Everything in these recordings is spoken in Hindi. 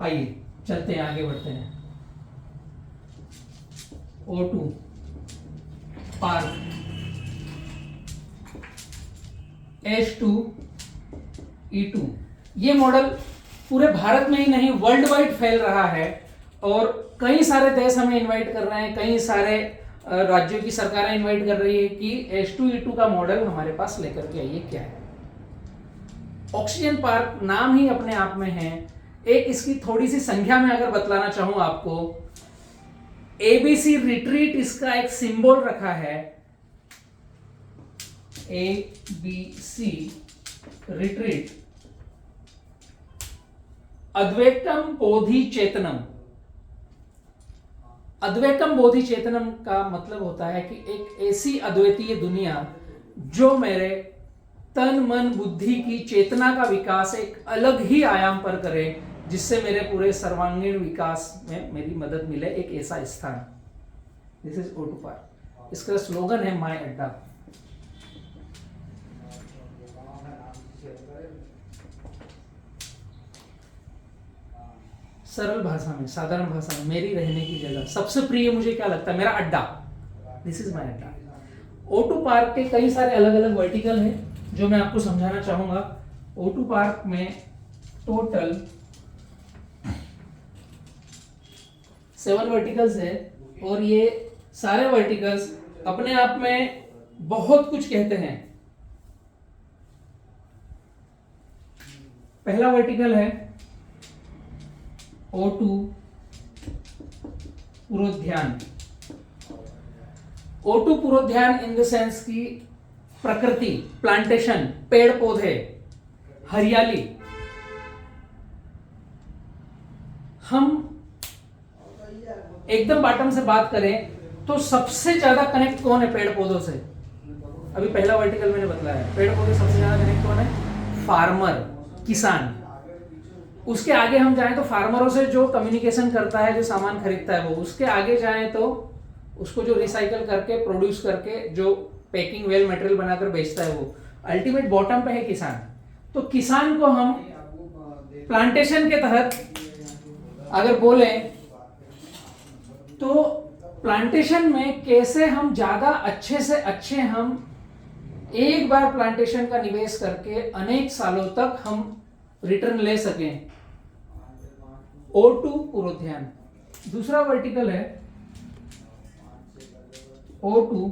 आइए चलते हैं, आगे बढ़ते हैं। O2 पार्क, H2E2, ये मॉडल पूरे भारत में ही नहीं वर्ल्ड वाइड फैल रहा है और कई सारे देश हमें इनवाइट कर रहे हैं, कई सारे राज्यों की सरकारें इनवाइट कर रही है कि H2E2 का मॉडल हमारे पास लेकर के आइए। क्या है ऑक्सीजन पार्क? नाम ही अपने आप में है। एक इसकी थोड़ी सी संख्या में अगर बतलाना चाहूं आपको, ABC रिट्रीट इसका एक सिंबल रखा है। ABC रिट्रीट, अद्वैतम बोधि चेतनम। अद्वैतम बोधि चेतनम का मतलब होता है कि एक ऐसी अद्वितीय दुनिया जो मेरे तन मन बुद्धि की चेतना का विकास एक अलग ही आयाम पर करे, जिससे मेरे पूरे सर्वांगीण विकास में मेरी मदद मिले, एक ऐसा स्थान। This is O2 park. इसका स्लोगन है माय अड्डा। सरल भाषा में, साधारण भाषा में, मेरी रहने की जगह, सबसे प्रिय मुझे क्या लगता है, मेरा अड्डा। दिस इज माय अड्डा। O2 पार्क के कई सारे अलग अलग वर्टिकल हैं जो मैं आपको समझाना चाहूंगा। O2 पार्क में टोटल 7 वर्टिकल्स है और ये सारे वर्टिकल्स अपने आप में बहुत कुछ कहते हैं। पहला वर्टिकल है O2 पुरोध्यान। O2 पुरोध्यान in the sense की प्रकृति, प्लांटेशन, पेड़ पौधे, हरियाली। हम एकदम बॉटम से बात करें तो सबसे ज्यादा कनेक्ट कौन है पेड़ पौधों से? अभी पहला वर्टिकल मैंने बताया, पेड़ पौधे सबसे ज्यादा कनेक्ट कौन है? फार्मर, किसान। उसके आगे हम जाएं तो फार्मरों से जो कम्युनिकेशन करता है, जो सामान खरीदता है वो। उसके आगे जाएं तो उसको जो रिसाइकल करके, प्रोड्यूस करके, जो पैकिंग वेल मटेरियल बनाकर बेचता है वो। अल्टीमेट बॉटम पे है किसान। तो किसान को हम प्लांटेशन के तहत अगर बोले तो प्लांटेशन में कैसे हम ज्यादा अच्छे से अच्छे हम एक बार प्लांटेशन का निवेश करके अनेक सालों तक हम रिटर्न ले सकें। O2 पुरोध्यान। दूसरा वर्टिकल है O2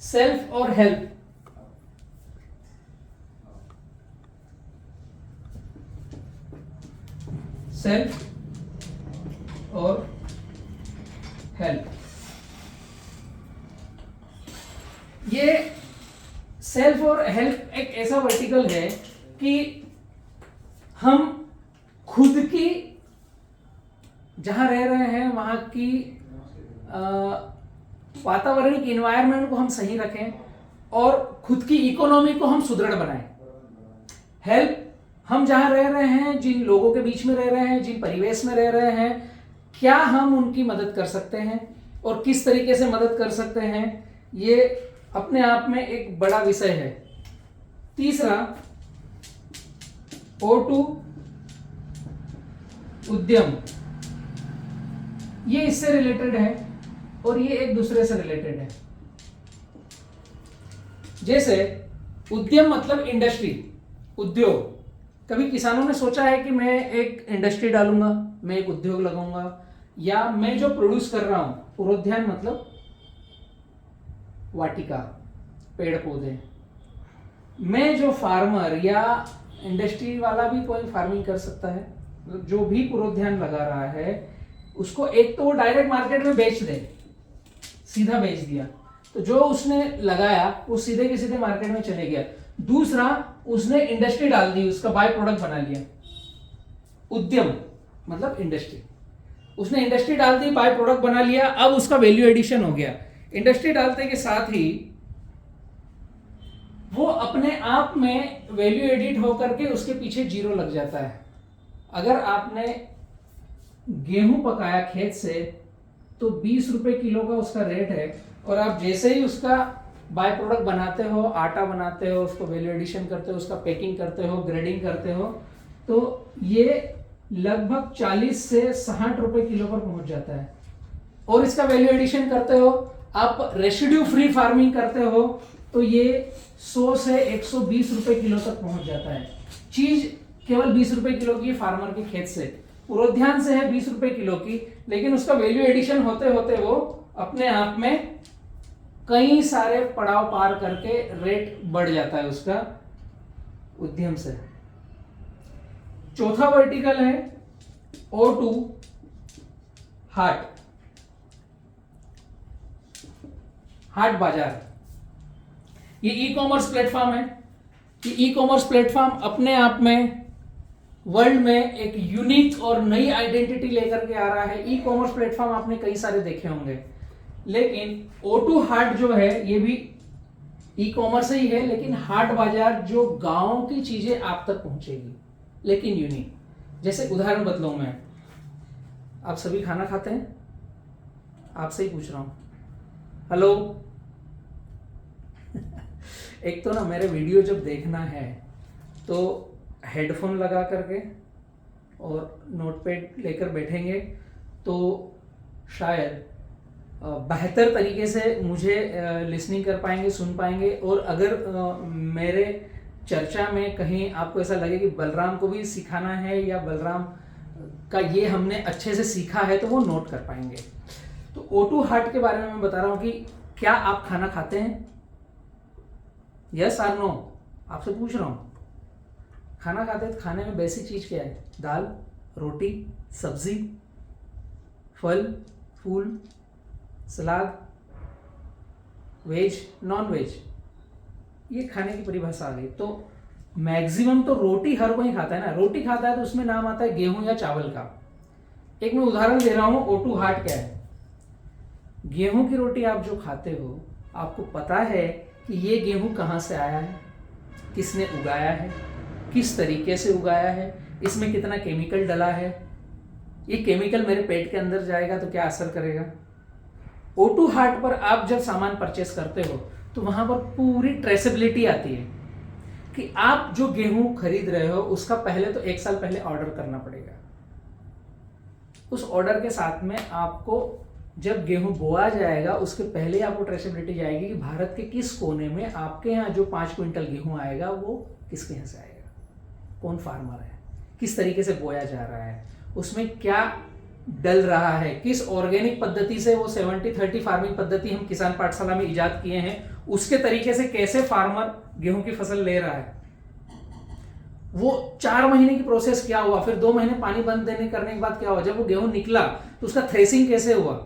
सेल्फ और हेल्प। सेल्फ और हेल्प। ये सेल्फ और हेल्प एक ऐसा वर्टिकल है कि हम खुद की जहां रह रहे हैं वहां की वातावरण की इन्वायरमेंट को हम सही रखें और खुद की इकोनॉमी को हम सुदृढ़ बनाएं। हेल्प, हम जहां रह रहे हैं, जिन लोगों के बीच में रह रहे हैं, जिन परिवेश में रह रहे हैं, क्या हम उनकी मदद कर सकते हैं और किस तरीके से मदद कर सकते हैं, ये अपने आप में एक बड़ा विषय है। तीसरा O2 उद्यम। ये इससे रिलेटेड है और ये एक दूसरे से रिलेटेड है। जैसे उद्यम मतलब इंडस्ट्री, उद्योग। कभी किसानों ने सोचा है कि मैं एक इंडस्ट्री डालूंगा, मैं एक उद्योग लगाऊंगा, या मैं जो प्रोड्यूस कर रहा हूं, पुरोध्यान मतलब वाटिका, पेड़ पौधे। मैं जो फार्मर या इंडस्ट्री वाला भी कोई फार्मिंग कर सकता है, जो भी पुरोध्यान लगा रहा है उसको एक तो वो डायरेक्ट मार्केट में बेच दे, सीधा बेच दिया, तो जो उसने लगाया वो सीधे के सीधे मार्केट में चले गया। दूसरा, उसने इंडस्ट्री डाल दी, उसका बाय प्रोडक्ट बना लिया। उद्यम मतलब इंडस्ट्री, उसने इंडस्ट्री डाल दी, बाय प्रोडक्ट बना लिया, अब उसका वैल्यू एडिशन हो गया। इंडस्ट्री डालते के साथ ही वो अपने आप में वैल्यू एडिट होकर के उसके पीछे जीरो लग जाता है। अगर आपने गेहूं पकाया खेत से तो 20 रुपए किलो का उसका रेट है, और आप जैसे ही उसका बाय प्रोडक्ट बनाते हो, आटा बनाते हो, उसको वैल्यू एडिशन करते हो, उसका पैकिंग करते हो, ग्रेडिंग करते हो, तो ये लगभग 40 से 60 रुपए किलो पर पहुंच जाता है। और इसका वैल्यू एडिशन करते हो, आप रेसिड्यू फ्री फार्मिंग करते हो तो ये 100 से 120 रुपए किलो तक पहुंच जाता है। चीज केवल 20 रुपए किलो की फार्मर के खेत से, पुरोध्यान से है 20 रुपए किलो की, लेकिन उसका वैल्यू एडिशन होते होते वो अपने आप में कई सारे पड़ाव पार करके रेट बढ़ जाता है उसका उद्यम से। चौथा वर्टिकल है O2 हाट बाजार। ये ई कॉमर्स प्लेटफॉर्म है। ये ई कॉमर्स प्लेटफॉर्म अपने आप में वर्ल्ड में एक यूनिक और नई आइडेंटिटी लेकर के आ रहा है। ई कॉमर्स प्लेटफॉर्म आपने कई सारे देखे होंगे, लेकिन O2 हाट जो है ये भी ई कॉमर्स ही है, लेकिन हाट बाजार जो गांव की चीजें आप तक पहुंचेगी, लेकिन यूनिक। जैसे उदाहरण बतलाऊं मैं, आप सभी खाना खाते हैं? आपसे ही पूछ रहा हूं। हेलो एक तो ना मेरे वीडियो जब देखना है तो हेडफोन लगा करके और नोटपैड लेकर बैठेंगे तो शायद बेहतर तरीके से मुझे लिसनिंग कर पाएंगे, सुन पाएंगे। और अगर मेरे चर्चा में कहीं आपको ऐसा लगे कि बलराम को भी सिखाना है या बलराम का ये हमने अच्छे से सीखा है, तो वो नोट कर पाएंगे। तो O2 हाट के बारे में मैं बता रहा हूँ कि क्या आप खाना खाते हैं? यस और नो, आपसे पूछ रहा हूँ। खाना खाते हैं तो खाने में बेसिक चीज क्या है? दाल, रोटी, सब्जी, फल, फूल, सलाद, वेज, नॉन वेज, ये खाने की परिभाषा आ गई। तो मैक्सिमम तो रोटी हर कोई खाता है ना। रोटी खाता है तो उसमें नाम आता है गेहूं या चावल का। एक मैं उदाहरण दे रहा हूं, O2 हाट क्या है। गेहूं की रोटी आप जो खाते हो, आपको पता है कि ये गेहूं कहां से आया है, किसने उगाया है, किस तरीके से उगाया है, इसमें कितना केमिकल डला है, ये केमिकल मेरे पेट के अंदर जाएगा तो क्या असर करेगा। O2 हाट पर आप जब सामान परचेस करते हो तो वहां पर पूरी ट्रेसेबिलिटी आती है कि आप जो गेहूं खरीद रहे हो उसका पहले तो 1 साल पहले ऑर्डर करना पड़ेगा। उस ऑर्डर के साथ में आपको जब गेहूं बोआ जाएगा उसके पहले आपको ट्रेसेबिलिटी जाएगी कि भारत के किस कोने में आपके यहाँ जो 5 क्विंटल गेहूं आएगा वो किसके यहाँ से आएगा, कौन फार्मर है, किस तरीके से बोया जा रहा है, उसमें क्या डल रहा है, किस ऑर्गेनिक पद्धति से, वो 70-30 फार्मिंग पद्धति हम किसान पाठशाला में इजाद किए हैं, उसके तरीके से कैसे फार्मर गेहूं की फसल ले रहा है, वो 4 महीने की प्रोसेस क्या हुआ, फिर 2 महीने पानी बंद देने करने के बाद क्या हुआ, जब वो गेहूं निकला तो उसका थ्रेसिंग कैसे हुआ।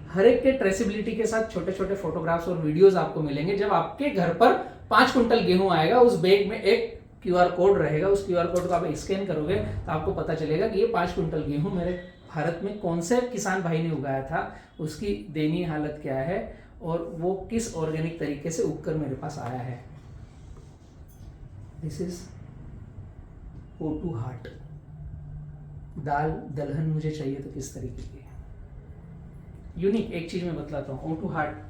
हर एक के ट्रेसेबिलिटी के साथ छोटे छोटे फोटोग्राफ्स और वीडियोस आपको मिलेंगे। जब आपके घर पर 5 क्विंटल गेहूं आएगा, उस बैग में एक QR कोड रहेगा, उस QR कोड को आप स्कैन करोगे तो आपको पता चलेगा कि ये 5 क्विंटल गेहूं मेरे भारत में कौन से किसान भाई ने उगाया था, उसकी दयनीय हालत क्या है और वो किस ऑर्गेनिक तरीके से उगकर मेरे पास आया है। दिस इज O2 हाट। दाल दलहन मुझे चाहिए तो किस तरीके की यूनिक एक चीज मैं बतलाता हूँ। O2 हाट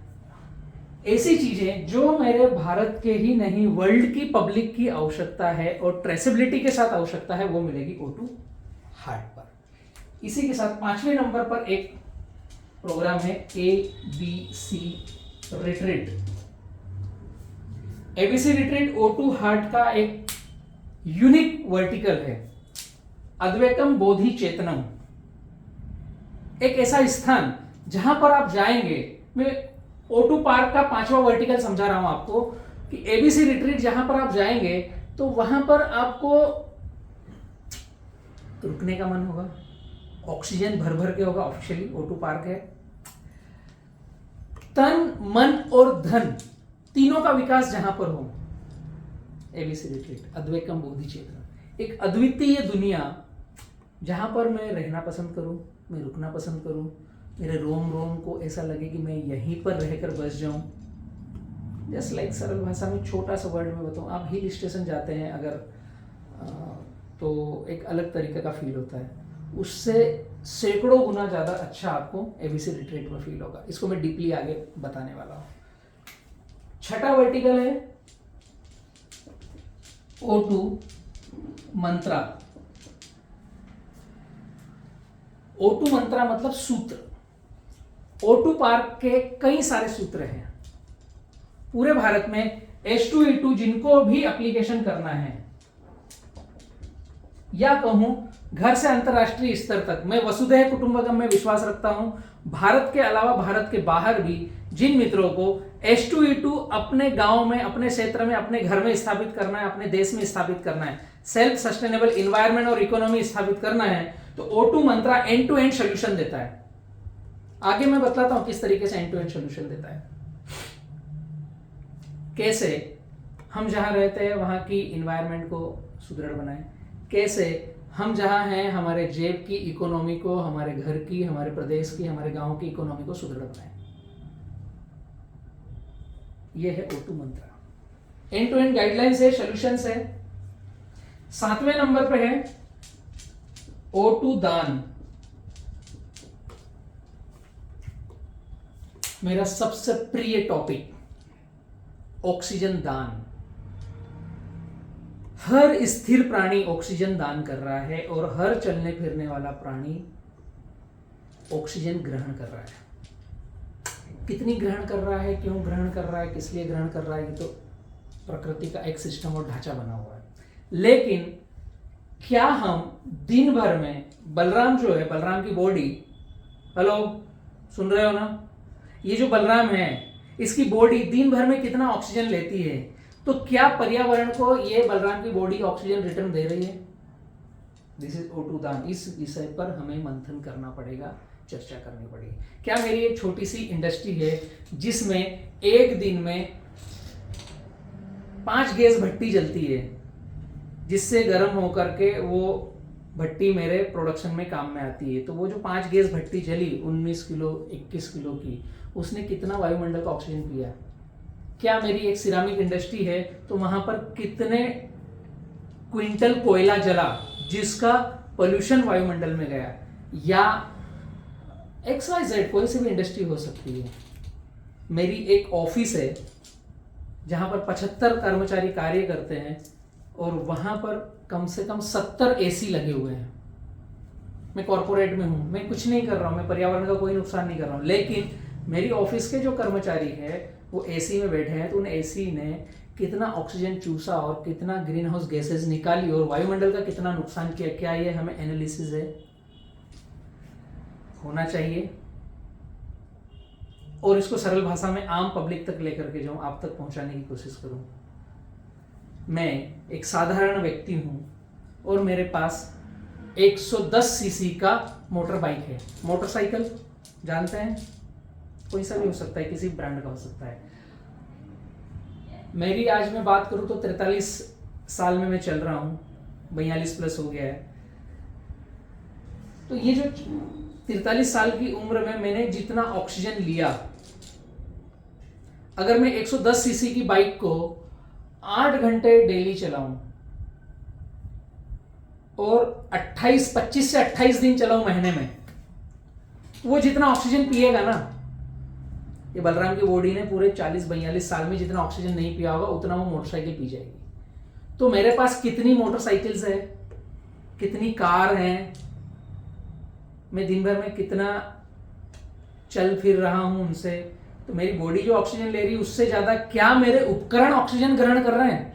ऐसी चीजें जो मेरे भारत के ही नहीं वर्ल्ड की पब्लिक की आवश्यकता है और ट्रेसेबिलिटी के साथ आवश्यकता है, वो मिलेगी O2 हाट पर। इसी के साथ 5वें नंबर पर एक प्रोग्राम है ABC retreat. ABC retreat O2 हाट का एक यूनिक वर्टिकल है। अद्वैतम बोधि चेतनम, एक ऐसा स्थान जहां पर आप जाएंगे, मैं O2 पार्क का 5वां वर्टिकल समझा रहा हूं आपको कि ABC रिट्रीट जहां पर आप जाएंगे तो वहां पर आपको रुकने का मन होगा, ऑक्सीजन भर भर के होगा। ऑफिशियली O2 पार्क है। तन मन और धन तीनों का विकास जहां पर हो, ABC रिट्रीट अद्वैतम बोधि चेतन, एक अद्वितीय दुनिया जहां पर मैं रहना पसंद करूं, मैं रुकना पसंद करूं, मेरे रोम रोम को ऐसा लगे कि मैं यहीं पर रहकर बस जाऊं। जस्ट लाइक सरल भाषा में छोटा सा वर्ड में बताऊं, आप हिल स्टेशन जाते हैं अगर तो एक अलग तरीके का फील होता है, उससे सैकड़ों गुना ज़्यादा अच्छा आपको ABC रिट्रीट में फील होगा। इसको मैं डीपली आगे बताने वाला हूँ। 6ठा वर्टिकल है O2 मंत्रा। O2 मंत्रा मतलब सूत्र। O2 पार्क के कई सारे सूत्र हैं पूरे भारत में। H2E2 जिनको भी एप्लीकेशन करना है, या कहूं घर से अंतरराष्ट्रीय स्तर तक, मैं वसुधैव कुटुंबकम में विश्वास रखता हूं। भारत के अलावा भारत के बाहर भी जिन मित्रों को H2E2 अपने गांव में, अपने क्षेत्र में, अपने घर में स्थापित करना है, अपने देश में स्थापित करना है, सेल्फ सस्टेनेबल इन्वायरमेंट और इकोनॉमी स्थापित करना है, तो O2 Mantra end to end solution देता है। आगे मैं बतलाता हूं किस तरीके से एंड टू एंड सोल्यूशन देता है। कैसे हम जहां रहते हैं वहां की इन्वायरमेंट को सुदृढ़ बनाएं, कैसे हम जहां हैं हमारे जेब की इकोनॉमी को, हमारे घर की, हमारे प्रदेश की, हमारे गांव की इकोनॉमी को सुदृढ़ बनाएं। ये है O2 Mantra. End to end guidelines है, सॉल्यूशंस है। 7वें नंबर पे है O2 दान। मेरा सबसे प्रिय टॉपिक, ऑक्सीजन दान। हर स्थिर प्राणी ऑक्सीजन दान कर रहा है और हर चलने फिरने वाला प्राणी ऑक्सीजन ग्रहण कर रहा है। कितनी ग्रहण कर रहा है, क्यों ग्रहण कर रहा है, किस लिए ग्रहण कर रहा है, ये तो प्रकृति का एक सिस्टम और ढांचा बना हुआ है। लेकिन क्या हम दिन भर में, बलराम जो है, बलराम की बॉडी, हेलो सुन रहे हो ना, ये जो बलराम है इसकी बॉडी दिन भर में कितना ऑक्सीजन लेती है, तो क्या पर्यावरण को ये बलराम की बॉडी ऑक्सीजन रिटर्न दे रही है? दिस इज O2 दान। इस विषय पर हमें मंथन करना पड़ेगा, चर्चा करनी पड़ेगी। क्या मेरी एक छोटी सी इंडस्ट्री है जिसमें एक दिन में 5 गैस भट्टी जलती है, जिससे गर्म होकर के वो भट्टी मेरे प्रोडक्शन में काम में आती है, तो वो जो 5 गैस भट्टी जली 19 किलो 21 किलो की, उसने कितना वायुमंडल का ऑक्सीजन पिया? क्या मेरी एक सिरामिक इंडस्ट्री है तो वहां पर कितने क्विंटल कोयला जला जिसका पोल्यूशन वायुमंडल में गया? या XYZ कोई सी भी इंडस्ट्री हो सकती है। मेरी एक ऑफिस है जहां पर 75 कर्मचारी कार्य करते हैं और वहां पर कम से कम 70 AC लगे हुए हैं। मैं कॉर्पोरेट में हूं, मैं कुछ नहीं कर रहा हूं, मैं पर्यावरण का कोई नुकसान नहीं कर रहा हूं, लेकिन मेरी ऑफिस के जो कर्मचारी है वो AC में बैठे हैं, तो उन AC ने कितना ऑक्सीजन चूसा और कितना ग्रीन हाउस गैसेज निकाली और वायुमंडल का कितना नुकसान किया? क्या ये हमें एनालिसिस है? होना चाहिए। और इसको सरल भाषा में आम पब्लिक तक लेकर के जाऊं, आप तक पहुंचाने की कोशिश करूं। मैं एक साधारण व्यक्ति हूं और मेरे पास 110 सीसी का मोटर बाइक है। मोटरसाइकिल जानते हैं, कोई सा भी हो सकता है, किसी ब्रांड का हो सकता है। मेरी आज मैं बात करूं तो 43 साल में मैं चल रहा हूं, 42 प्लस हो गया है। तो ये जो 43 साल की उम्र में मैंने जितना ऑक्सीजन लिया, अगर मैं 110 सीसी की बाइक को 8 घंटे डेली चलाऊं और 25 से 28 दिन चलाऊं महीने में, वो जितना ऑक्सीजन पिएगा ना, ये बलराम की बॉडी ने पूरे 40-42 साल में जितना ऑक्सीजन नहीं पिया होगा उतना वो मोटरसाइकिल पी जाएगी। तो मेरे पास कितनी मोटरसाइकिल्स है, कितनी कार हैं, मैं दिन भर में कितना चल फिर रहा हूं उनसे, तो मेरी बॉडी जो ऑक्सीजन ले रही है उससे ज्यादा क्या मेरे उपकरण ऑक्सीजन ग्रहण कर रहे हैं?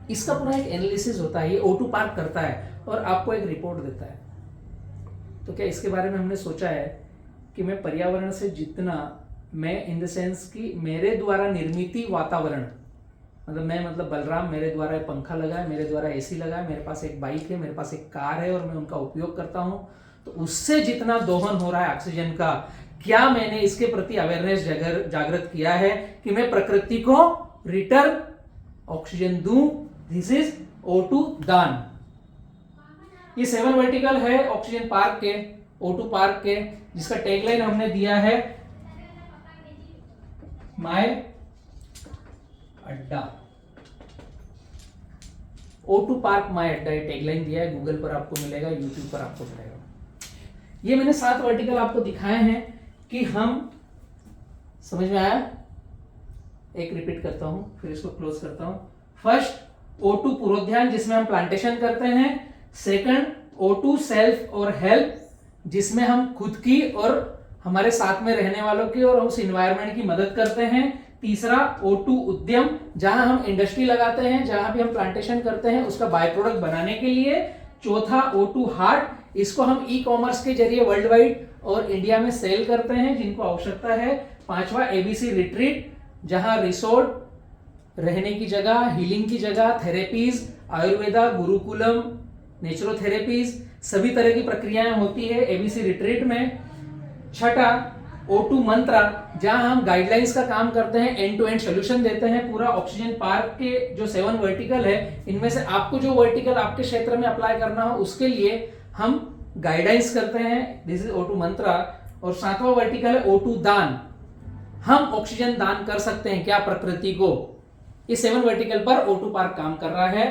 इसका पूरा एक एनालिसिस होता है। ये O2 पार्क करता है और आपको एक रिपोर्ट देता है। तो क्या इसके बारे में हमने सोचा है कि मैं पर्यावरण से जितना, मैं इन द सेंस कि मेरे द्वारा निर्मित वातावरण, मतलब बलराम, मेरे द्वारा पंखा लगा है, मेरे द्वारा AC लगा है, मेरे पास एक बाइक है, मेरे पास एक कार है और मैं उनका उपयोग करता हूं, तो उससे जितना दोहन हो रहा है ऑक्सीजन का, क्या मैंने इसके प्रति अवेयरनेस जागृत किया है कि मैं प्रकृति को रिटर्न ऑक्सीजन दूं? दिस इज O2 दान। ये 7 वर्टिकल है ऑक्सीजन पार्क के, O2 पार्क के, जिसका टैगलाइन हमने दिया है माय अड्डा। O2 पार्क माय अड्डा, ये टैगलाइन दिया है। गूगल पर आपको मिलेगा, यूट्यूब पर आपको मिलेगा। ये मैंने 7 वर्टिकल आपको दिखाए हैं कि हम, समझ में आया? एक रिपीट करता हूं, फिर इसको क्लोज करता हूं। फर्स्ट O2 पूर्वोद्यान, जिसमें हम प्लांटेशन करते हैं। सेकंड O2 सेल्फ और हेल्प, जिसमें हम खुद की और हमारे साथ में रहने वालों की और उस इन्वायरमेंट की मदद करते हैं। तीसरा O2 उद्यम, जहां हम इंडस्ट्री लगाते हैं, जहां भी हम प्लांटेशन करते हैं उसका बाय प्रोडक्ट बनाने के लिए। चौथा O2 हार्ट, इसको हम ई कॉमर्स के जरिए वर्ल्ड वाइड और इंडिया में सेल करते हैं जिनको आवश्यकता है। पांचवा ABC रिट्रीट, जहां रिसोर्ट, रहने की जगह, हीलिंग की जगह, थेरेपीज, आयुर्वेदा, गुरुकुलम, नेचुरोथेरेपीज, सभी तरह की प्रक्रियाएं होती है ABC रिट्रीट में। छठा O2 मंत्रा, जहां हम गाइडलाइंस का काम करते हैं, एंड टू एंड सोल्यूशन देते हैं। पूरा ऑक्सीजन पार्क के जो 7 वर्टिकल है, इनमें से आपको जो वर्टिकल आपके क्षेत्र में अप्लाई करना हो उसके लिए हम गाइडलाइंस करते हैं। दिस इज O2 मंत्रा। और 7वां वर्टिकल है O2 दान, हम ऑक्सीजन दान कर सकते हैं क्या प्रकृति को। इस 7 वर्टिकल पर O2 पार्क काम कर रहा है।